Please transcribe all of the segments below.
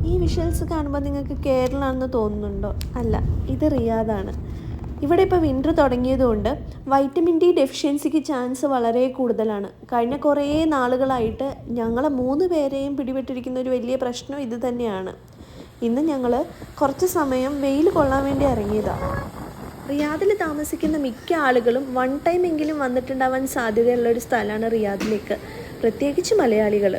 ഈ വിഷ്വൽസ് കാണുമ്പോൾ നിങ്ങൾക്ക് കേരളമാണെന്ന് തോന്നുന്നുണ്ടോ? അല്ല, ഇത് റിയാദാണ്. ഇവിടെ ഇപ്പോൾ വിൻ്റർ തുടങ്ങിയതുകൊണ്ട് വൈറ്റമിൻ ഡി ഡെഫിഷ്യൻസിക്ക് ചാൻസ് വളരെ കൂടുതലാണ്. കഴിഞ്ഞ കുറേ നാളുകളായിട്ട് ഞങ്ങളെ 3 പേരെയും പിടിപെട്ടിരിക്കുന്ന ഒരു വലിയ പ്രശ്നം ഇത് തന്നെയാണ്. ഇന്ന് ഞങ്ങൾ കുറച്ച് സമയം വെയിൽ കൊള്ളാൻ വേണ്ടി ഇറങ്ങിയതാണ്. റിയാദിൽ താമസിക്കുന്ന മിക്ക ആളുകളും വൺ ടൈം എങ്കിലും വന്നിട്ടുണ്ടാവാൻ സാധ്യതയുള്ളൊരു സ്ഥലമാണ് റിയാദിലേക്ക്, പ്രത്യേകിച്ച് മലയാളികൾ.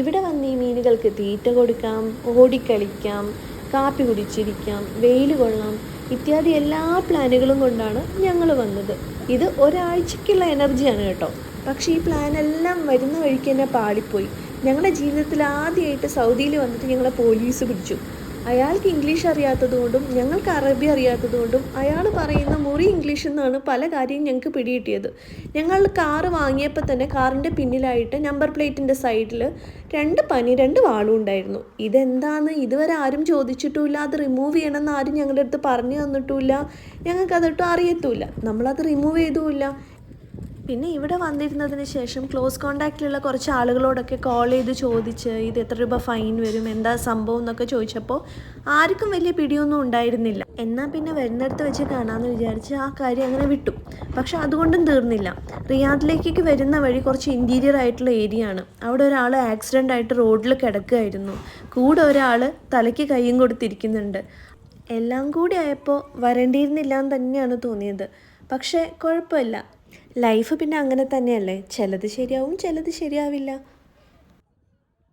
ഇവിടെ വന്ന് ഈ മീനുകൾക്ക് തീറ്റ കൊടുക്കാം, ഓടിക്കളിക്കാം, കാപ്പി കുടിച്ചിരിക്കാം, വെയിൽ കൊള്ളാം ഇത്യാദി എല്ലാ പ്ലാനുകളും കൊണ്ടാണ് ഞങ്ങൾ വന്നത്. ഇത് ഒരാഴ്ചയ്ക്കുള്ള എനർജിയാണ് കേട്ടോ. പക്ഷേ ഈ പ്ലാനെല്ലാം വരുന്ന വഴിക്ക് തന്നെ പാളിപ്പോയി. ഞങ്ങളുടെ ജീവിതത്തിൽ ആദ്യമായിട്ട് സൗദിയിൽ വന്നിട്ട് ഞങ്ങളെ പോലീസ് പിടിച്ചു. അയാൾക്ക് ഇംഗ്ലീഷ് അറിയാത്തതുകൊണ്ടും ഞങ്ങൾക്ക് അറബി അറിയാത്തതുകൊണ്ടും അയാൾ പറയുന്ന മുറി ഇംഗ്ലീഷിൽ നിന്നാണ് പല കാര്യം ഞങ്ങൾക്ക് പിടികിട്ടിയത്. ഞങ്ങൾ കാറ് വാങ്ങിയപ്പോൾ തന്നെ കാറിൻ്റെ പിന്നിലായിട്ട് നമ്പർ പ്ലേറ്റിൻ്റെ സൈഡിൽ 2 വാളും ഉണ്ടായിരുന്നു. ഇതെന്താണെന്ന് ഇതുവരെ ആരും ചോദിച്ചിട്ടുമില്ല. അത് റിമൂവ് ചെയ്യണമെന്ന് ആരും ഞങ്ങളുടെ അടുത്ത് പറഞ്ഞു തന്നിട്ടുമില്ല. ഞങ്ങൾക്കതൊട്ടും അറിയത്തുമില്ല. നമ്മളത് റിമൂവ് ചെയ്തുമില്ല. പിന്നെ ഇവിടെ വന്നിരുന്നതിന് ശേഷം ക്ലോസ് കോണ്ടാക്റ്റിലുള്ള കുറച്ച് ആളുകളോടൊക്കെ കോൾ ചെയ്ത് ചോദിച്ച് ഇത് എത്ര രൂപ ഫൈൻ വരും, എന്താ സംഭവം എന്നൊക്കെ ചോദിച്ചപ്പോൾ ആർക്കും വലിയ പിടിയൊന്നും ഉണ്ടായിരുന്നില്ല. എന്നാൽ പിന്നെ വരുന്നിടത്ത് വെച്ച് കാണാമെന്ന് വിചാരിച്ച് ആ കാര്യം അങ്ങനെ വിട്ടു. പക്ഷെ അതുകൊണ്ടും തീർന്നില്ല. റിയാദിലേക്ക് വരുന്ന വഴി കുറച്ച് ഇൻറ്റീരിയർ ആയിട്ടുള്ള ഏരിയ ആണ്. അവിടെ ഒരാൾ ആക്സിഡൻ്റ് ആയിട്ട് റോഡിൽ കിടക്കുകയായിരുന്നു. കൂടെ ഒരാൾ തലയ്ക്ക് കൈയും കൊടുത്തിരിക്കുന്നുണ്ട്. എല്ലാം കൂടി ആയപ്പോൾ വരേണ്ടിയിരുന്നില്ല എന്ന് തന്നെയാണ് തോന്നിയത്. പക്ഷേ കുഴപ്പമില്ല, ലൈഫ് പിന്നെ അങ്ങനെ തന്നെയല്ലേ, ചിലത് ശരിയാവും ചിലത് ശരിയാവില്ല.